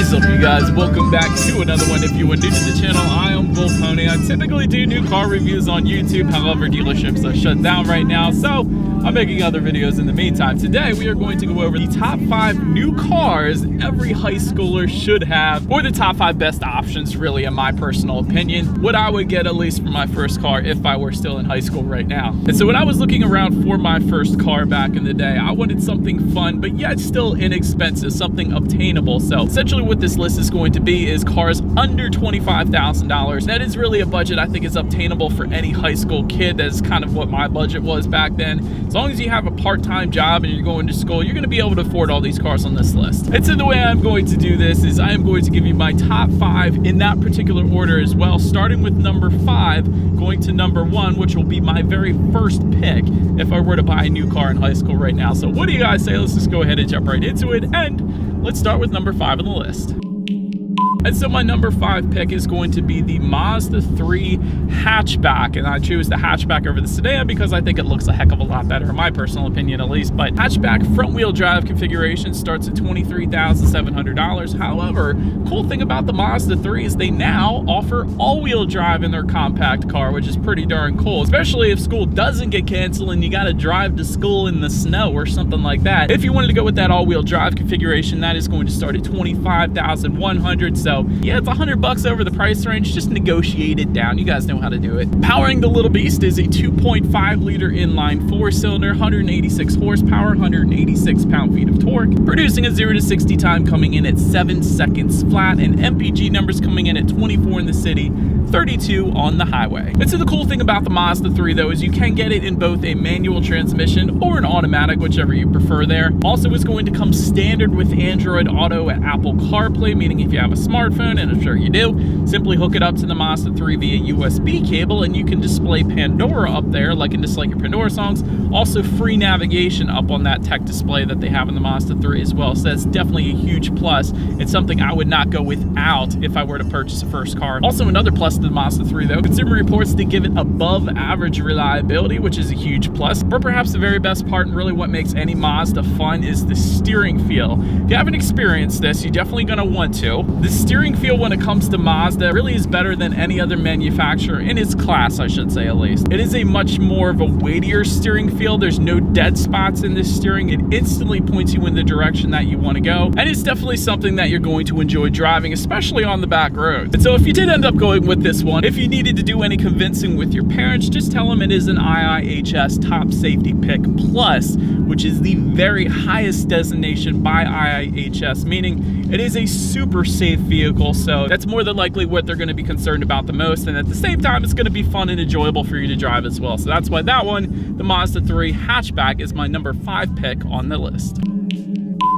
What is up, you guys? Welcome back to another one. If you are new to the channel, I am Bull Pony. I typically do new car reviews on YouTube. However, dealerships are shut down right now, so I'm making other videos in the meantime. Today, we are going to go over the top 5 new cars every high schooler should have, or the top 5 best options, really, in my personal opinion. What I would get, at least for my first car, if I were still in high school right now. And so when I was looking around for my first car back in the day, I wanted something fun, but yet still inexpensive, something obtainable. So essentially what this list is going to be is cars under $25,000. That is really a budget I think is obtainable for any high school kid. That's kind of what my budget was back then. As long as you have a part-time job and you're going to school, you're going to be able to afford all these cars on this list. And so the way I'm going to do this is I am going to give you my top 5 in that particular order as well, starting with number 5, going to number 1, which will be my very first pick if I were to buy a new car in high school right now. So what do you guys say? Let's just go ahead and jump right into it, and let's start with number 5 on the list. And so my number 5 pick is going to be the Mazda 3 hatchback, and I choose the hatchback over the sedan because I think it looks a heck of a lot better, in my personal opinion at least. But hatchback front-wheel drive configuration starts at $23,700. However, cool thing about the Mazda 3 is they now offer all-wheel drive in their compact car, which is pretty darn cool, especially if school doesn't get canceled and you got to drive to school in the snow or something like that. If you wanted to go with that all-wheel drive configuration, that is going to start at $25,100. So yeah, it's $100 over the price range. Just negotiate it down. You guys know how to do it. Powering the little beast is a 2.5 liter inline 4-cylinder, 186 horsepower, 186 pound-feet of torque, producing a 0 to 60 time coming in at 7 seconds flat, and MPG numbers coming in at 24 in the city, 32 on the highway. And so the cool thing about the Mazda 3 though is you can get it in both a manual transmission or an automatic, whichever you prefer there. Also, it's going to come standard with Android Auto and Apple CarPlay, meaning if you have a smartphone, and I'm sure you do, simply hook it up to the Mazda 3 via USB cable and you can display Pandora up there, like in just like your Pandora songs. Also free navigation up on that tech display that they have in the Mazda 3 as well. So that's definitely a huge plus. It's something I would not go without if I were to purchase a first car. Also, another plus to the Mazda 3 though, Consumer Reports to give it above average reliability, which is a huge plus. But perhaps the very best part and really what makes any Mazda fun is the steering feel. If you haven't experienced this, you're definitely going to want to. The steering feel when it comes to Mazda really is better than any other manufacturer in its class, I should say at least. It is a much more of a weightier steering feel. There's no dead spots in this steering. It instantly points you in the direction that you want to go. And it's definitely something that you're going to enjoy driving, especially on the back road. And so if you did end up going with this one, if you needed to do any convincing with your parents, just tell them it is an IIHS Top Safety Pick Plus, which is the very highest designation by IIHS, meaning it is a super safe vehicle. So that's more than likely what they're going to be concerned about the most. And at the same time, it's going to be fun and enjoyable for you to drive as well. So that's why that one, the Mazda 3 hatchback, is my number 5 pick on the list.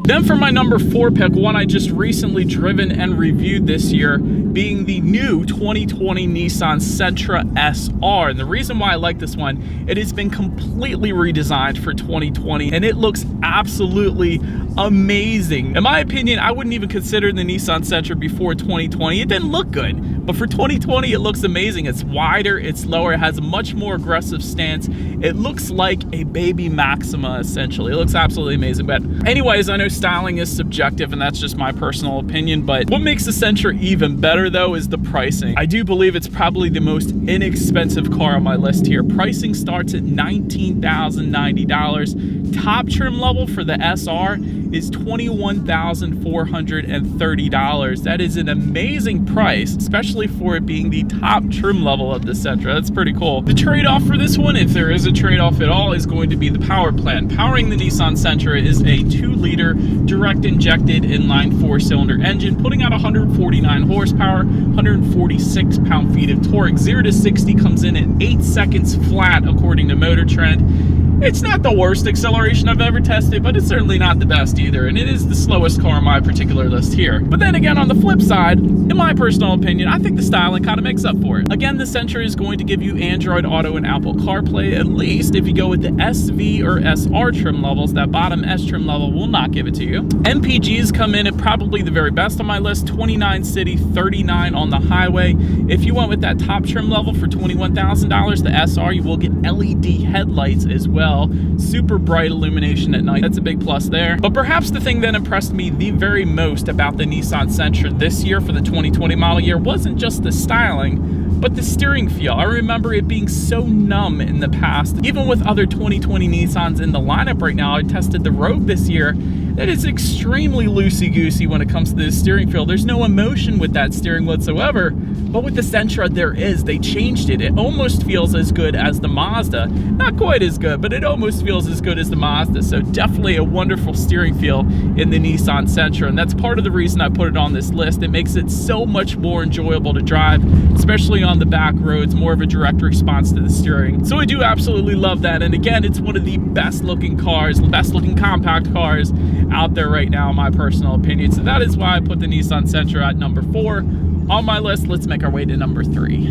Then for my number 4 pick, one I just recently driven and reviewed this year, being the new 2020 Nissan Sentra SR. And the reason why I like this one, it has been completely redesigned for 2020 and it looks absolutely amazing. In my opinion, I wouldn't even consider the Nissan Sentra before 2020. It didn't look good, but for 2020, it looks amazing. It's wider, it's lower, it has a much more aggressive stance. It looks like a baby Maxima, essentially. It looks absolutely amazing. But anyways, I know styling is subjective and that's just my personal opinion, but what makes the Sentra even better though is the pricing. I do believe it's probably the most inexpensive car on my list here. Pricing starts at $19,090. Top trim level for the SR is $21,430. That is an amazing price, especially for it being the top trim level of the Sentra. That's pretty cool. The trade-off for this one, if there is a trade-off at all, is going to be the power plant. Powering the Nissan Sentra is a 2-liter direct injected inline 4-cylinder engine, putting out 149 horsepower, 146 pound-feet of torque. 0 to 60 comes in at 8 seconds flat, according to Motor Trend. It's not the worst acceleration I've ever tested, but it's certainly not the best either, and it is the slowest car on my particular list here. But then again, on the flip side, in my personal opinion, I think the styling kind of makes up for it. Again, the Sentra is going to give you Android Auto and Apple CarPlay, at least if you go with the SV or SR trim levels. That bottom S trim level will not give it to you. MPGs come in at probably the very best on my list, 29 city, 39 on the highway. If you went with that top trim level for $21,000, the SR, you will get LED headlights as well. well. Super bright illumination at night. That's a big plus there. But perhaps the thing that impressed me the very most about the Nissan Sentra this year for the 2020 model year wasn't just the styling, but the steering feel. I remember it being so numb in the past. Even with other 2020 Nissans in the lineup right now, I tested the Rogue this year. It is extremely loosey-goosey when it comes to the steering feel. There's no emotion with that steering whatsoever. But with the Sentra, there is. They changed it. It almost feels as good as the Mazda. Not quite as good, but it almost feels as good as the Mazda. So definitely a wonderful steering feel in the Nissan Sentra. And that's part of the reason I put it on this list. It makes it so much more enjoyable to drive, especially on the back roads, more of a direct response to the steering. So I do absolutely love that. And again, it's one of the best looking cars, best looking compact cars out there right now, in my personal opinion. So that is why I put the Nissan Sentra at number 4 on my list. Let's make our way to number 3.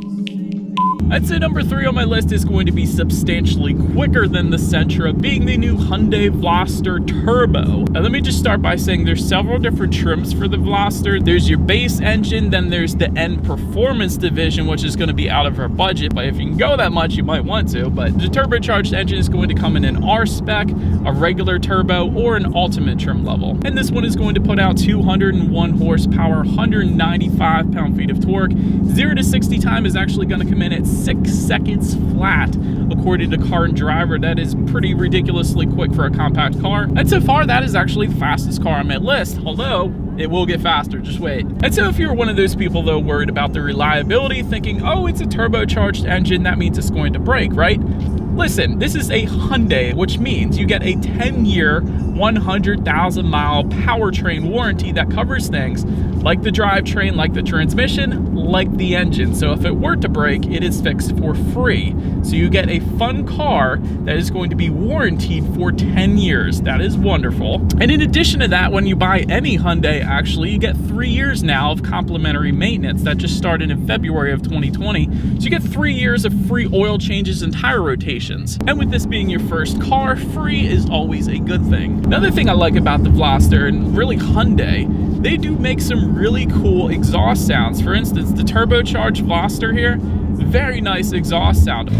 I'd say number 3 on my list is going to be substantially quicker than the Sentra, being the new Hyundai Veloster Turbo. Now, let me just start by saying there's several different trims for the Veloster. There's your base engine, then there's the N Performance division, which is going to be out of our budget, but if you can go that much, you might want to. But the turbocharged engine is going to come in an R spec, a regular turbo, or an ultimate trim level. And this one is going to put out 201 horsepower, 195 pound-feet of torque. 0 to 60 time is actually going to come in at 6 seconds flat, according to Car and Driver. That is pretty ridiculously quick for a compact car. And so far, that is actually the fastest car on my list, although it will get faster, just wait. And so if you're one of those people, though, worried about the reliability, thinking, oh, it's a turbocharged engine, that means it's going to break, right? Listen, this is a Hyundai, which means you get a 10-year, 100,000-mile powertrain warranty that covers things like the drivetrain, like the transmission, like the engine. So if it were to break, it is fixed for free. So you get a fun car that is going to be warranted for 10 years. That is wonderful. And in addition to that, when you buy any Hyundai, actually, you get 3 years now of complimentary maintenance. That just started in February of 2020. So you get 3 years of free oil changes and tire rotations. And with this being your first car, free is always a good thing. Another thing I like about the Veloster, and really Hyundai, they do make some really cool exhaust sounds. For instance, the turbocharged Veloster here, very nice exhaust sound.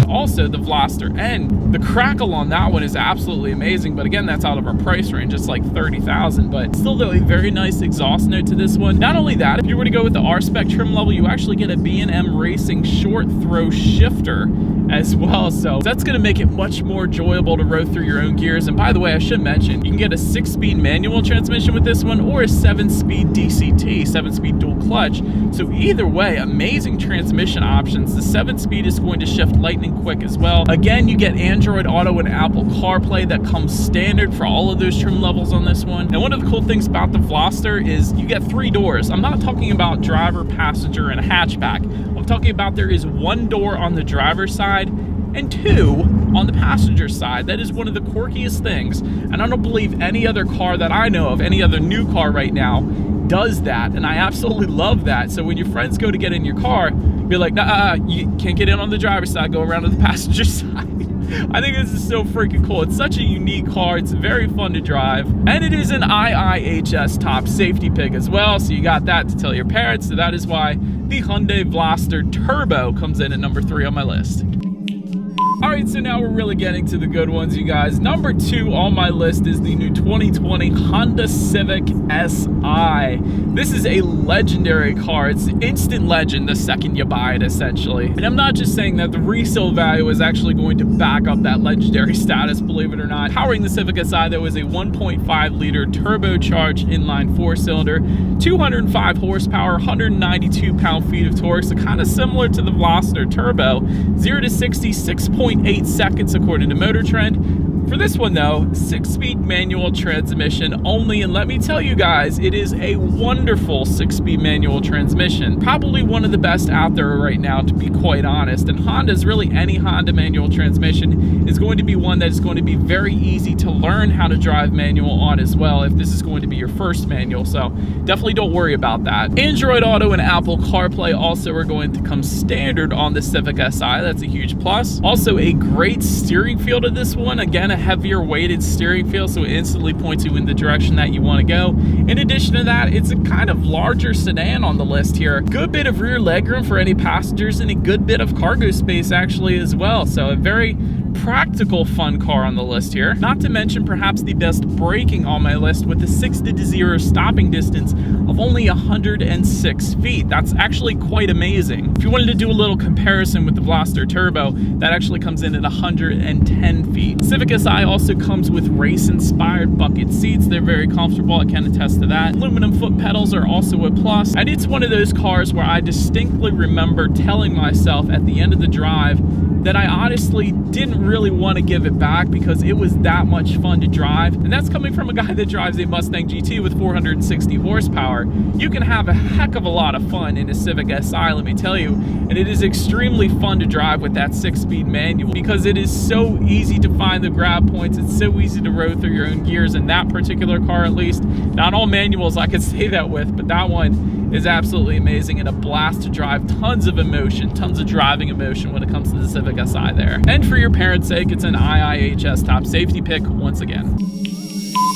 Also, the Veloster N, the crackle on that one is absolutely amazing, but again, that's out of our price range. It's like $30,000, but still, though, a very nice exhaust note to this one. Not only that, if you were to go with the R-Spec trim level, you actually get a B&M Racing short throw shifter as well, so that's going to make it much more enjoyable to row through your own gears. And by the way, I should mention, you can get a 6-speed manual transmission with this one, or a 7-speed DCT, 7-speed dual clutch. So either way, amazing transmission options. The 7-speed is going to shift lightning quick as well. Again, you get Android Auto and Apple CarPlay that comes standard for all of those trim levels on this one. And one of the cool things about the Veloster is you get 3 doors. I'm not talking about driver, passenger, and a hatchback. I'm talking about there is 1 door on the driver's side and 2 on the passenger side. That is one of the quirkiest things, and I don't believe any other car that I know of, any other new car right now, does that, and I absolutely love that. So when your friends go to get in your car, be like, nah, you can't get in on the driver's side, go around to the passenger side. I think this is so freaking cool. It's such a unique car. It's very fun to drive, and it is an IIHS top safety pick as well, so you got that to tell your parents. So that is why the Hyundai Veloster Turbo comes in at number 3 on my list. All right, so now we're really getting to the good ones, you guys. Number 2 on my list is the new 2020 Honda Civic Si. This is a legendary car. It's instant legend the second you buy it, essentially. And I'm not just saying that. The resale value is actually going to back up that legendary status, believe it or not. Powering the Civic Si, though, is a 1.5-liter turbocharged inline 4-cylinder, 205 horsepower, 192 pound-feet of torque, so kind of similar to the Veloster Turbo. 0 to 60, 6.8 seconds according to Motor Trend. For this one, though, 6-speed manual transmission only, and let me tell you guys, it is a wonderful 6-speed manual transmission. Probably one of the best out there right now, to be quite honest. And Honda's, really any Honda manual transmission, is going to be one that is going to be very easy to learn how to drive manual on as well, if this is going to be your first manual, so definitely don't worry about that. Android Auto and Apple CarPlay also are going to come standard on the Civic Si. That's a huge plus. Also, a great steering feel to this one. Again, a heavier weighted steering feel, so it instantly points you in the direction that you want to go. In addition to that, it's a kind of larger sedan on the list here. Good bit of rear legroom for any passengers and a good bit of cargo space actually as well. So a very practical, fun car on the list here. Not to mention perhaps the best braking on my list with a 60-0 stopping distance of only 106 feet. That's actually quite amazing. If you wanted to do a little comparison with the Veloster Turbo, that actually comes in at 110 feet. Civic Si also comes with race-inspired bucket seats. They're very comfortable, I can attest to that. Aluminum foot pedals are also a plus. And it's one of those cars where I distinctly remember telling myself at the end of the drive that I honestly didn't really want to give it back because it was that much fun to drive. And that's coming from a guy that drives a Mustang GT with 460 horsepower. You can have a heck of a lot of fun in a Civic Si, let me tell you. And it is extremely fun to drive with that 6-speed manual because it is so easy to find the grab points. It's so easy to row through your own gears in that particular car, at least. Not all manuals I could say that with, but that one is absolutely amazing and a blast to drive. Tons of emotion, tons of driving emotion when it comes to the Civic Si there. And for your parents' sake, it's an IIHS top safety pick once again.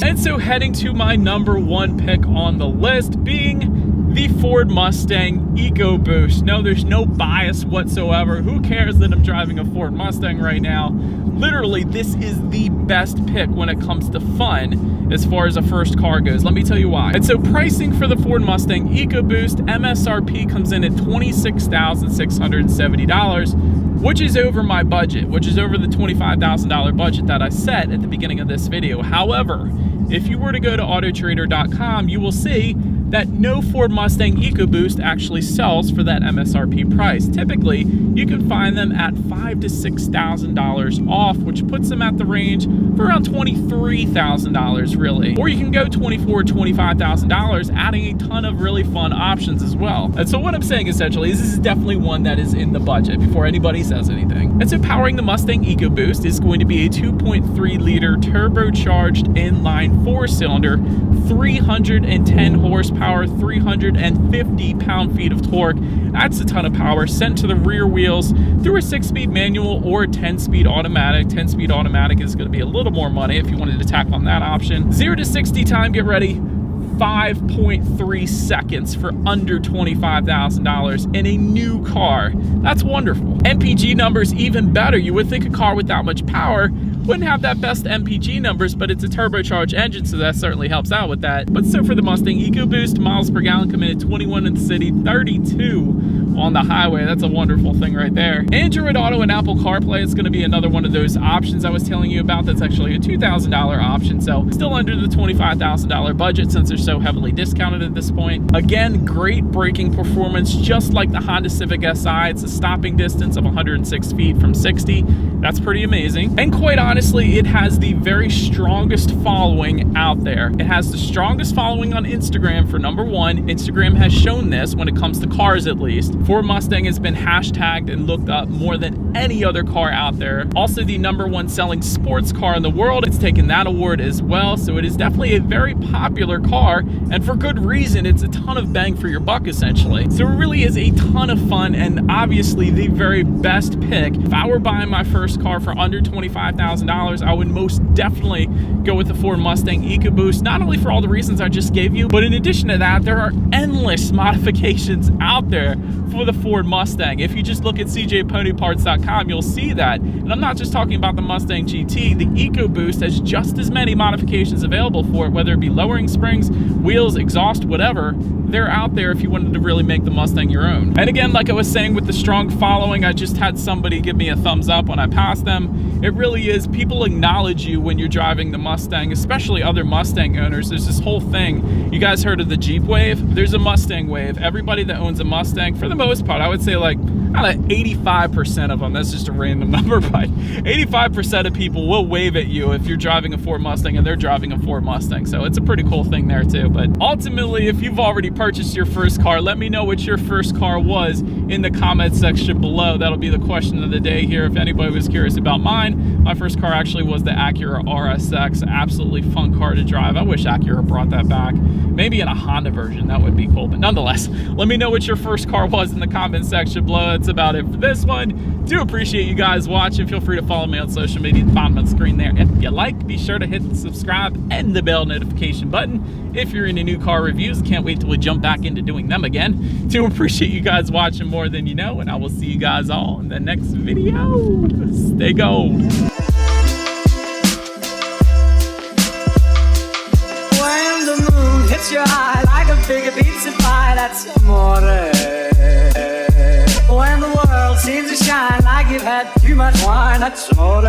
And so heading to my #1 pick on the list being the Ford Mustang EcoBoost. No, there's no bias whatsoever. Who cares that I'm driving a Ford Mustang right now? Literally, this is the best pick when it comes to fun as far as a first car goes. Let me tell you why. And so pricing for the Ford Mustang EcoBoost, MSRP comes in at $26,670, which is over my budget, which is over the $25,000 budget that I set at the beginning of this video. However, if you were to go to autotrader.com, you will see that no Ford Mustang EcoBoost actually sells for that MSRP price. Typically, you can find them at $5,000 to $6,000 off, which puts them at the range for around $23,000 really. Or you can go $24,000, $25,000, adding a ton of really fun options as well. And so what I'm saying essentially is this is definitely one that is in the budget before anybody says anything. And so powering the Mustang EcoBoost is going to be a 2.3-liter turbocharged inline 4-cylinder, 310 horsepower, 350 pound-feet of torque. That's a ton of power sent to the rear wheels through a 6-speed manual or a 10-speed automatic. 10-speed automatic is going to be a little more money if you wanted to tack on that option. 0 to 60 time, get ready, 5.3 seconds for under $25,000 in a new car. That's wonderful. MPG numbers even better. You would think a car with that much power wouldn't have that best MPG numbers, but it's a turbocharged engine, so that certainly helps out with that. But so for the Mustang EcoBoost, miles per gallon come in at 21 in the city, 32 on the highway. That's a wonderful thing right there. Android Auto and Apple CarPlay is going to be another one of those options I was telling you about. That's actually a $2,000 option, so still under the $25,000 budget since they're so heavily discounted at this point. Again, great braking performance, just like the Honda Civic Si. It's a stopping distance of 106 feet from 60. That's pretty amazing. And quite honestly, it has the very strongest following out there. It has the strongest following on Instagram for #1. Instagram has shown this when it comes to cars, at least. Ford Mustang has been hashtagged and looked up more than any other car out there. Also the #1 selling sports car in the world. It's taken that award as well. So it is definitely a very popular car, and for good reason. It's a ton of bang for your buck, essentially. So it really is a ton of fun, and obviously the very best pick. If I were buying my first car for under $25,000, I would most definitely go with the Ford Mustang EcoBoost, not only for all the reasons I just gave you, but in addition to that, there are endless modifications out there for the Ford Mustang. If you just look at cjponyparts.com, you'll see that. And I'm not just talking about the Mustang GT. The EcoBoost has just as many modifications available for it, whether it be lowering springs, wheels, exhaust, whatever. They're out there if you wanted to really make the Mustang your own. And again, like I was saying, with the strong following, I just had somebody give me a thumbs up when I passed them. It really is, people acknowledge you when you're driving the Mustang, especially other Mustang owners. There's this whole thing. You guys heard of the Jeep wave? There's a Mustang wave. Everybody that owns a Mustang, for the most part, I would say like 85% of them, that's just a random number, but 85% of people will wave at you if you're driving a Ford Mustang and they're driving a Ford Mustang. So it's a pretty cool thing there too. But ultimately, if you've already purchased your first car, let me know what your first car was in the comment section below. That'll be the question of the day here. If anybody was curious about mine, my first car actually was the Acura RSX. Absolutely fun car to drive. I wish Acura brought that back. Maybe in a Honda version, that would be cool. But nonetheless, let me know what your first car was in the comment section below. that's about it for this one. Do appreciate you guys watching. Feel free to follow me on social media at the bottom of the screen there. If you like, be sure to hit the subscribe and the bell notification button. If you're into new car reviews, can't wait till we jump back into doing them again. Do appreciate you guys watching more than you know, and I will see you guys all in the next video. Stay gold. When the moon hits your eye like a big pizza pie, that's amore. When the world seems to shine like you've had too much wine, that's amore.